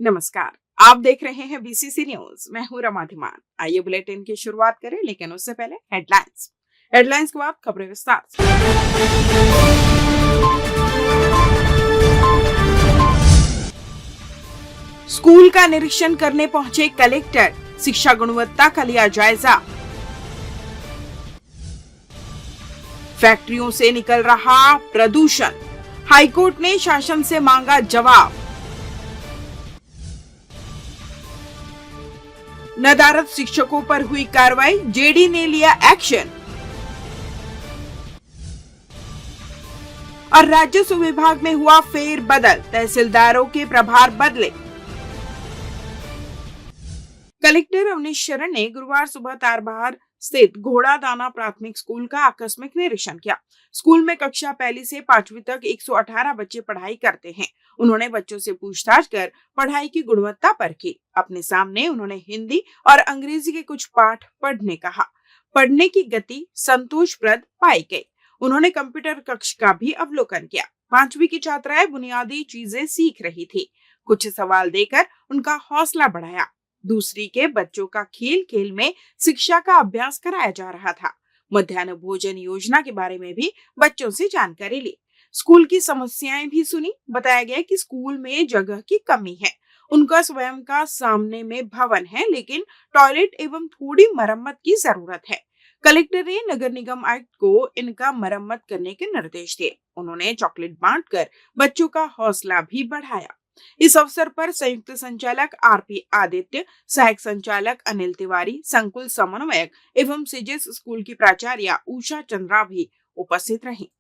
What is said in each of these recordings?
नमस्कार। आप देख रहे हैं बीसीसी न्यूज। मैं हूं रमा धीमान। आइए बुलेटिन की शुरुआत करें, लेकिन उससे पहले हेडलाइंस के बाद खबरें विस्तार से। स्कूल का निरीक्षण करने पहुंचे कलेक्टर, शिक्षा गुणवत्ता का लिया जायजा। फैक्ट्रियों से निकल रहा प्रदूषण, हाईकोर्ट ने शासन से मांगा जवाब। नदारद शिक्षकों पर हुई कार्रवाई, जेडी ने लिया एक्शन। और राजस्व विभाग में हुआ फेरबदल, तहसीलदारों के प्रभार बदले। कलेक्टर अवनीश शरण ने गुरुवार सुबह तारबहार स्थित घोड़ादाना प्राथमिक स्कूल का आकस्मिक निरीक्षण किया। स्कूल में कक्षा 1 से 5वीं तक 118 बच्चे पढ़ाई करते हैं। उन्होंने बच्चों से पूछताछ कर पढ़ाई की गुणवत्ता परखी। अपने सामने उन्होंने हिंदी और अंग्रेजी के कुछ पाठ पढ़ने कहा। पढ़ने की गति संतोषप्रद पाई गई। उन्होंने कंप्यूटर कक्ष का भी अवलोकन किया। 5वीं की छात्राएं बुनियादी चीजें सीख रही थी। कुछ सवाल देकर उनका हौसला बढ़ाया। दूसरी के बच्चों का खेल खेल में शिक्षा का अभ्यास कराया जा रहा था। मध्याह्न भोजन योजना के बारे में भी बच्चों से जानकारी ली। स्कूल की समस्याएं भी सुनी। बताया गया कि स्कूल में जगह की कमी है। उनका स्वयं का सामने में भवन है, लेकिन टॉयलेट एवं थोड़ी मरम्मत की जरूरत है। कलेक्टर ने नगर निगम आयुक्त को इनका मरम्मत करने के निर्देश दिए। उन्होंने चॉकलेट बांटकर बच्चों का हौसला भी बढ़ाया। इस अवसर पर संयुक्त संचालक आरपी आदित्य, सहायक संचालक अनिल तिवारी, संकुल समन्वयक एवं सीजेस स्कूल की प्राचार्य उषा चंद्रा भी उपस्थित रही।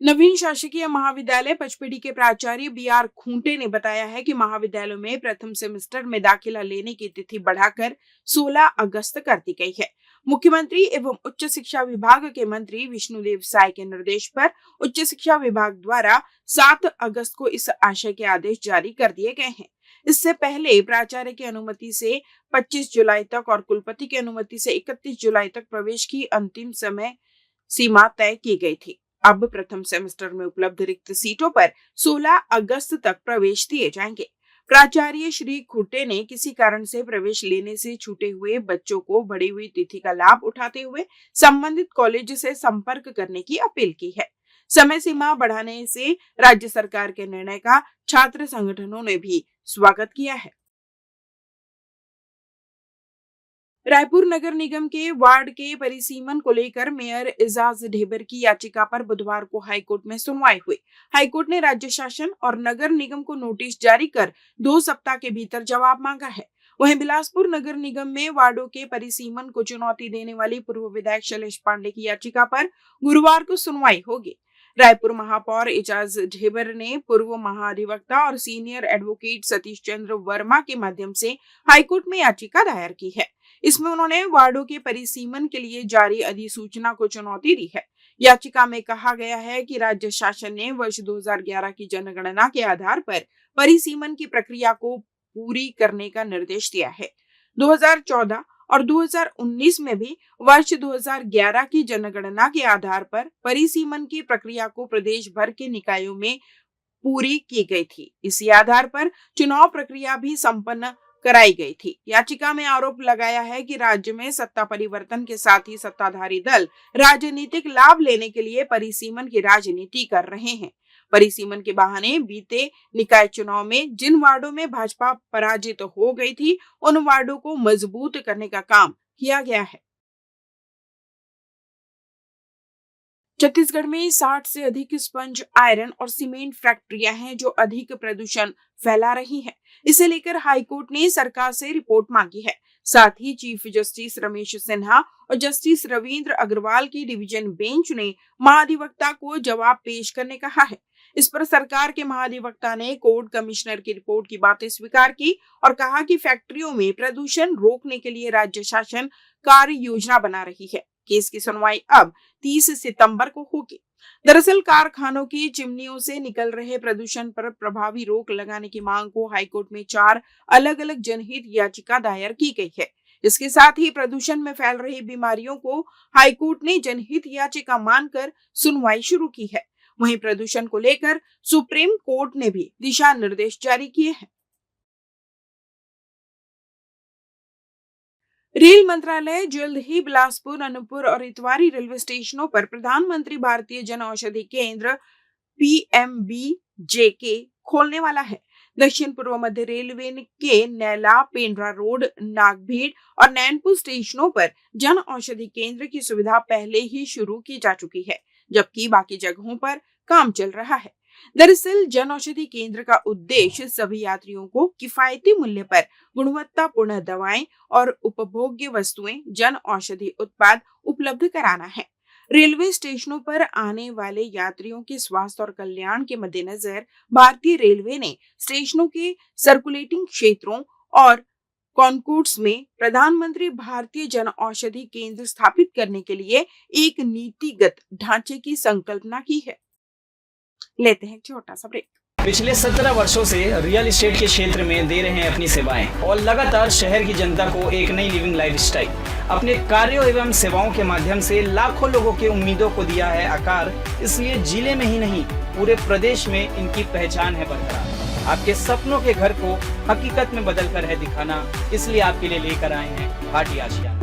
नवीन शासकीय महाविद्यालय पचपेड़ी के प्राचार्य बीआर खूंटे ने बताया है कि महाविद्यालयों में प्रथम सेमेस्टर में दाखिला लेने की तिथि बढ़ाकर 16 अगस्त कर दी गई है। मुख्यमंत्री एवं उच्च शिक्षा विभाग के मंत्री विष्णुदेव साय के निर्देश पर उच्च शिक्षा विभाग द्वारा 7 अगस्त को इस आशय के आदेश जारी कर दिए गए हैं। इससे पहले प्राचार्य की अनुमति से 25 जुलाई तक और कुलपति की अनुमति से 31 जुलाई तक प्रवेश की अंतिम समय सीमा तय की गई थी। अब प्रथम सेमेस्टर में उपलब्ध रिक्त सीटों पर 16 अगस्त तक प्रवेश दिए जाएंगे। प्राचार्य श्री खुट्टे ने किसी कारण से प्रवेश लेने से छूटे हुए बच्चों को बढ़ी हुई तिथि का लाभ उठाते हुए संबंधित कॉलेज से संपर्क करने की अपील की है। समय सीमा बढ़ाने से राज्य सरकार के निर्णय का छात्र संगठनों ने भी स्वागत किया है। रायपुर नगर निगम के वार्ड के परिसीमन को लेकर मेयर एजाज ढेबर की याचिका पर बुधवार को हाईकोर्ट में सुनवाई हुई। हाईकोर्ट ने राज्य शासन और नगर निगम को नोटिस जारी कर 2 सप्ताह के भीतर जवाब मांगा है। वहीं बिलासपुर नगर निगम में वार्डों के परिसीमन को चुनौती देने वाली पूर्व विधायक शैलेश पांडे की याचिका पर गुरुवार को सुनवाई होगी। रायपुर महापौर एजाज ढेबर ने पूर्व महाधिवक्ता और सीनियर एडवोकेट सतीश चंद्र वर्मा के माध्यम से हाईकोर्ट में याचिका दायर की है। इसमें उन्होंने वार्डों के परिसीमन के लिए जारी अधिसूचना को चुनौती दी है। याचिका में कहा गया है कि राज्य शासन ने वर्ष 2011 की जनगणना के आधार पर परिसीमन की प्रक्रिया को पूरी करने का निर्देश दिया है। 2014 और 2019 में भी वर्ष 2011 की जनगणना के आधार पर परिसीमन की प्रक्रिया को प्रदेश भर के निकायों में पूरी की गई थी। इसी आधार पर चुनाव प्रक्रिया भी संपन्न कराई गई थी। याचिका में आरोप लगाया है कि राज्य में सत्ता परिवर्तन के साथ ही सत्ताधारी दल राजनीतिक लाभ लेने के लिए परिसीमन की राजनीति कर रहे हैं। परिसीमन के बहाने बीते निकाय चुनाव में जिन वार्डों में भाजपा पराजित हो गई थी, उन वार्डों को मजबूत करने का काम किया गया है। छत्तीसगढ़ में 60 से अधिक स्पंज आयरन और सीमेंट फैक्ट्रियां हैं जो अधिक प्रदूषण फैला रही हैं। इसे लेकर हाईकोर्ट ने सरकार से रिपोर्ट मांगी है। साथ ही चीफ जस्टिस रमेश सिन्हा और जस्टिस रविंद्र अग्रवाल की डिवीजन बेंच ने महाधिवक्ता को जवाब पेश करने कहा है। इस पर सरकार के महाधिवक्ता ने कोर्ट कमिश्नर की रिपोर्ट की बातें स्वीकार की और कहा कि फैक्ट्रियों में प्रदूषण रोकने के लिए राज्य शासन कार्य योजना बना रही है। केस की सुनवाई अब 30 सितंबर को होगी। दरअसल कारखानों की चिमनियों से निकल रहे प्रदूषण पर प्रभावी रोक लगाने की मांग को हाईकोर्ट में 4 अलग अलग जनहित याचिका दायर की गई है। इसके साथ ही प्रदूषण में फैल रही बीमारियों को हाईकोर्ट ने जनहित याचिका मानकर सुनवाई शुरू की है। वहीं प्रदूषण को लेकर सुप्रीम कोर्ट ने भी दिशा निर्देश जारी किए हैं। रेल मंत्रालय जल्द ही बिलासपुर, अनूपपुर और इतवारी रेलवे स्टेशनों पर प्रधानमंत्री भारतीय जन औषधि केंद्र PMBJK खोलने वाला है। दक्षिण पूर्व मध्य रेलवे के नैला, पेंड्रा रोड, नागभीड़ और नैनपुर स्टेशनों पर जन औषधि केंद्र की सुविधा पहले ही शुरू की जा चुकी है, जबकि बाकी जगहों पर काम चल रहा है। दरअसल जन औषधि केंद्र का उद्देश्य सभी यात्रियों को किफायती मूल्य पर गुणवत्तापूर्ण दवाएं और उपभोग्य वस्तुएं, जन औषधि उत्पाद उपलब्ध कराना है। रेलवे स्टेशनों पर आने वाले यात्रियों के स्वास्थ्य और कल्याण के मद्देनजर भारतीय रेलवे ने स्टेशनों के सर्कुलेटिंग क्षेत्रों और कॉन्कोर्स में प्रधानमंत्री भारतीय जन औषधि केंद्र स्थापित करने के लिए एक नीतिगत ढांचे की संकल्पना की है। लेते हैं छोटा सा ब्रेक। पिछले 17 वर्षों से रियल एस्टेट के क्षेत्र में दे रहे हैं अपनी सेवाएं और लगातार शहर की जनता को एक नई लिविंग लाइफस्टाइल। अपने कार्यों एवं सेवाओं के माध्यम से लाखों लोगों की उम्मीदों को दिया है आकार। इसलिए जिले में ही नहीं, पूरे प्रदेश में इनकी पहचान है बरकरार। आपके सपनों के घर को हकीकत में बदल कर है दिखाना, इसलिए आपके लिए लेकर आए हैं भाटी आशिया।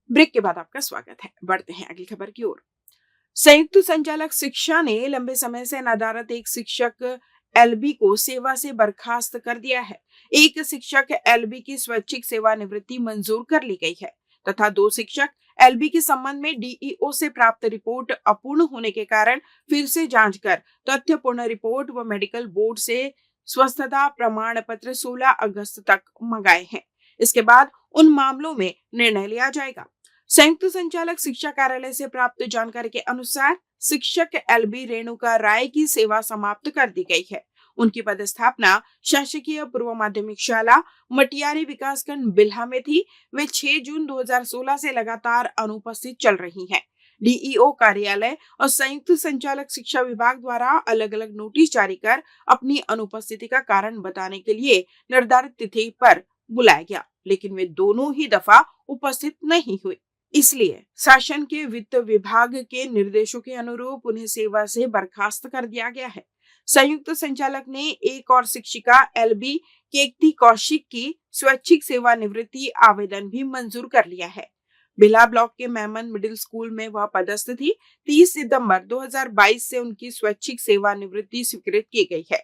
ब्रेक के बाद आपका स्वागत है। बढ़ते हैं अगली खबर की ओर। संयुक्त संचालक शिक्षा ने लंबे समय से नदारत एक शिक्षक LB को सेवा से बर्खास्त कर दिया है। एक शिक्षक LB की स्वैच्छिक सेवानिवृत्ति मंजूर कर ली गई है तथा 2 शिक्षक LB के संबंध में DEO से प्राप्त रिपोर्ट अपूर्ण होने के कारण फिर से जांच कर तथ्यपूर्ण रिपोर्ट व मेडिकल बोर्ड से स्वस्थता प्रमाण पत्र 16 अगस्त तक मंगाए हैं। इसके बाद उन मामलों में निर्णय लिया जाएगा। संयुक्त संचालक शिक्षा कार्यालय से प्राप्त जानकारी के अनुसार शिक्षक LB रेणुका राय की सेवा समाप्त कर दी गई है। उनकी पदस्थापना शासकीय पूर्व माध्यमिक शाला मटियारी विकासखंड बिल्हा में थी। वे 6 जून 2016 से लगातार अनुपस्थित चल रही हैं। DEO कार्यालय और संयुक्त संचालक शिक्षा विभाग द्वारा अलग अलग नोटिस जारी कर अपनी अनुपस्थिति का कारण बताने के लिए निर्धारित तिथि पर बुलाया गया, लेकिन वे दोनों ही दफा उपस्थित नहीं हुए। इसलिए शासन के वित्त विभाग के निर्देशों के अनुरूप उन्हें सेवा से बर्खास्त कर दिया गया है। संयुक्त संचालक ने एक और शिक्षिका LB केकती कौशिक की स्वैच्छिक सेवानिवृत्ति आवेदन भी मंजूर कर लिया है। बिल्हा ब्लॉक के मेमन मिडिल स्कूल में वह पदस्थ थी। 30 सितंबर 2022 से उनकी स्वैच्छिक सेवानिवृत्ति स्वीकृत की गई है।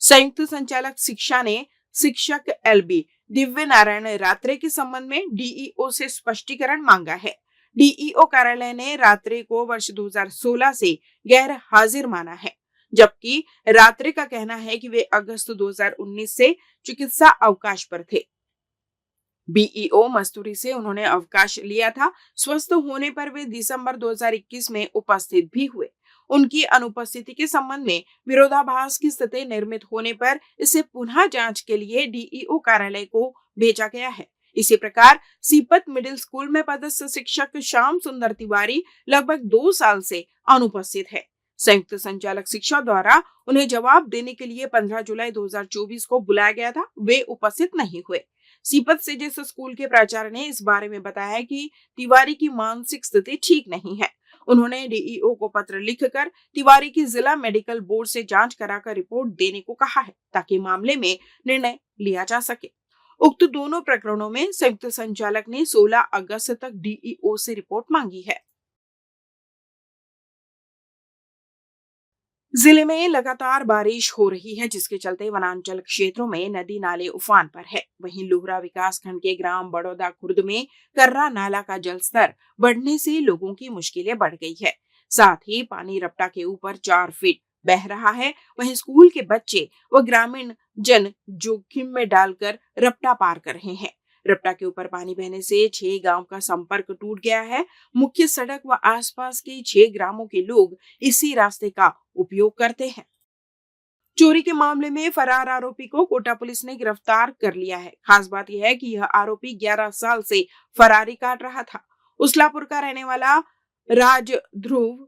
संयुक्त संचालक शिक्षा ने शिक्षक LB दिव्य नारायण रात्रे के संबंध में DEO से स्पष्टीकरण मांगा है। DEO कार्यालय ने रात्रे को वर्ष 2016 से गैर हाजिर माना है, जबकि रात्रे का कहना है कि वे अगस्त 2019 से चिकित्सा अवकाश पर थे। BEO मस्तूरी से उन्होंने अवकाश लिया था। स्वस्थ होने पर वे दिसंबर 2021 में उपस्थित भी हुए। उनकी अनुपस्थिति के संबंध में विरोधाभास की स्थिति निर्मित होने पर इसे पुनः जांच के लिए DEO कार्यालय को भेजा गया है। इसी प्रकार सीपत मिडिल स्कूल में पदस्थ शिक्षक श्याम सुंदर तिवारी लगभग 2 साल से अनुपस्थित है। संयुक्त संचालक शिक्षा द्वारा उन्हें जवाब देने के लिए 15 जुलाई 2024 को बुलाया गया था। वे उपस्थित नहीं हुए। सीपत सीजेस स्कूल के प्राचार्य ने इस बारे में बताया कि तिवारी की मानसिक स्थिति ठीक नहीं है। उन्होंने DEO को पत्र लिखकर तिवारी की जिला मेडिकल बोर्ड से जांच कराकर रिपोर्ट देने को कहा है, ताकि मामले में निर्णय लिया जा सके। उक्त दोनों प्रकरणों में संयुक्त संचालक ने 16 अगस्त तक DEO से रिपोर्ट मांगी है। जिले में लगातार बारिश हो रही है, जिसके चलते वनांचल क्षेत्रों में नदी नाले उफान पर है। वहीं लोहरा विकासखंड के ग्राम बड़ौदा खुर्द में कर्रा नाला का जलस्तर बढ़ने से लोगों की मुश्किलें बढ़ गई है। साथ ही पानी रपटा के ऊपर 4 फीट बह रहा है। वहीं स्कूल के बच्चे व ग्रामीण जन जोखिम में डालकर रपटा पार कर रहे हैं। रपटा के ऊपर पानी बहने से 6 गांव का संपर्क टूट गया है। मुख्य सड़क व आसपास के 6 ग्रामों के लोग इसी रास्ते का उपयोग करते हैं। चोरी के मामले में फरार आरोपी को कोटा पुलिस ने गिरफ्तार कर लिया है। खास बात यह है कि यह आरोपी 11 साल से फरारी काट रहा था। उसलापुर का रहने वाला राज ध्रुव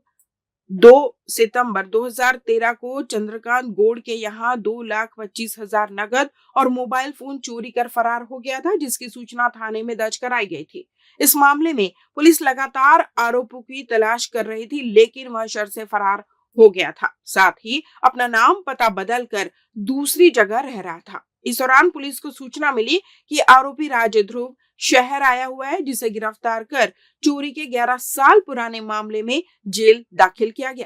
2 सितंबर 2013 को चंद्रकांत गोड़ के यहाँ 2,25,000 नगद और मोबाइल फोन चोरी कर फरार हो गया था, जिसकी सूचना थाने में दर्ज कराई गई थी। इस मामले में पुलिस लगातार आरोपियों की तलाश कर रही थी, लेकिन वह शहर से फरार हो गया था। साथ ही अपना नाम पता बदल कर दूसरी जगह रह रहा था। इस दौरान पुलिस को सूचना मिली कि आरोपी राज ध्रुव शहर आया हुआ है, जिसे गिरफ्तार कर चोरी के 11 साल पुराने मामले में जेल दाखिल किया गया।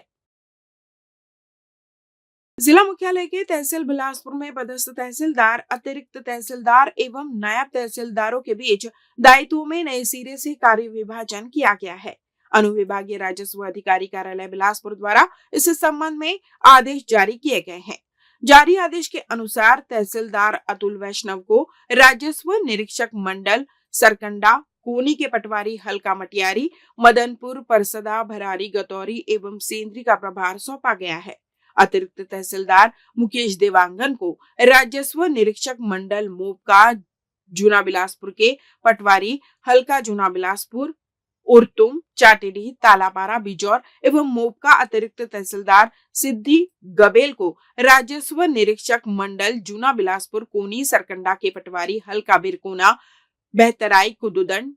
जिला मुख्यालय के तहसील बिलासपुर में पदस्थ तहसीलदार, अतिरिक्त तहसीलदार एवं नायब तहसीलदारों के बीच दायित्वों में नए सिरे से कार्य विभाजन किया गया है। अनुविभागीय राजस्व अधिकारी कार्यालय बिलासपुर द्वारा इस संबंध में आदेश जारी किए गए हैं। जारी आदेश के अनुसार तहसीलदार अतुल वैष्णव को राजस्व निरीक्षक मंडल सरकंडा, कोनी के पटवारी हल्का मटियारी, मदनपुर, परसदा, भरारी, गतौरी एवं सेंद्री का प्रभार सौंपा गया है। अतिरिक्त तहसीलदार मुकेश देवांगन को राजस्व निरीक्षक मंडल मोबका जूना बिलासपुर के पटवारी हल्का जूना बिलासपुर, उर्तुम, चाटेडी, तालापारा, बिजौर एवं मोबका अतिरिक्त तहसीलदार सिद्धि गबेल को राजस्व निरीक्षक मंडल जूना बिलासपुर, कोनी, सरकंडा के पटवारी हल्का बिरकोना, बेहतराई, कुदुदन,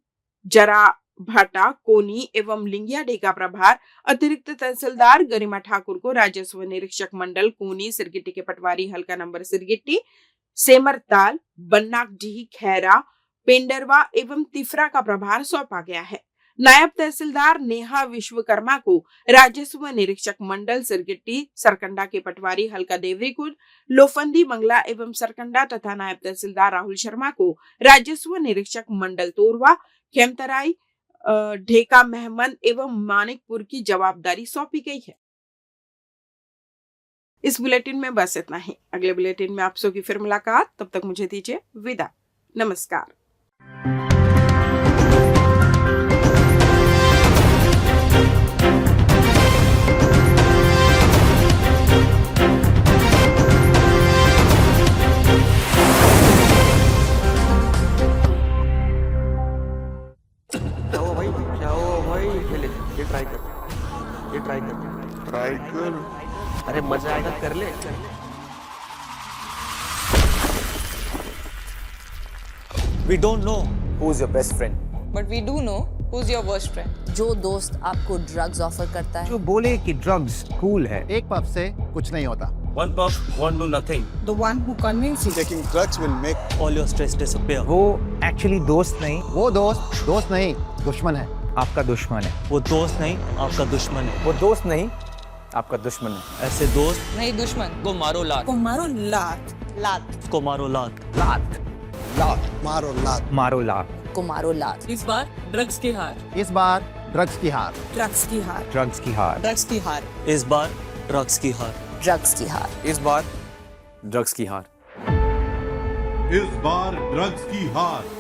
जरा भाटा, कोनी एवं लिंगिया डे का प्रभार अतिरिक्त तहसीलदार गरिमा ठाकुर को राजस्व निरीक्षक मंडल कोनी, सिरगिट्टी के पटवारी हल्का नंबर सिरगिट्टी, सेमरताल, बन्नाकडीह, खैरा, पेंडरवा एवं तिफरा का प्रभार सौंपा गया है। नायब तहसीलदार नेहा विश्वकर्मा को राजस्व निरीक्षक मंडल सिरगिट्टी, सरकंडा के पटवारी हल्का देवरीकुंड, लोफंदी, मंगला एवं सरकंडा तथा नायब तहसीलदार राहुल शर्मा को राजस्व निरीक्षक मंडल तोरवा, खेमतराई, ढेका महमद एवं मानिकपुर की जवाबदारी सौंपी गई है। इस बुलेटिन में बस इतना ही। अगले बुलेटिन में आप सबकी फिर मुलाकात। तब तक मुझे दीजिए विदा। नमस्कार। ट्राई कर। अरे मजा आएगा, कर ले। We don't know who's your best friend. But we do know who's your worst friend. जो दोस्त आपको ड्रग्स ऑफर करता है, जो बोले कि ड्रग्स कूल है। एक पफ से कुछ नहीं होता। One puff won't do nothing. The one who convinces you. Taking drugs will make All your stress disappear. वो एक्चुअली दोस्त नहीं, वो दोस्त नहीं, दुश्मन है। आपका दुश्मन है। वो दोस्त नहीं, आपका दुश्मन है। वो दोस्त नहीं, आपका दुश्मन है। ऐसे दोस्त नहीं दुश्मन को मारो लात, को मारो लात लात को मारो लात। लात लात मारो लात। मारो लात को मारो लात। इस बार ड्रग्स की हार इस बार ड्रग्स की हार। ड्रग्स की हार ड्रग्स की हार ड्रग्स की हार इस बार ड्रग्स की हार। ड्रग्स की हार। इस बार ड्रग्स की हार। इस बार ड्रग्स की हार।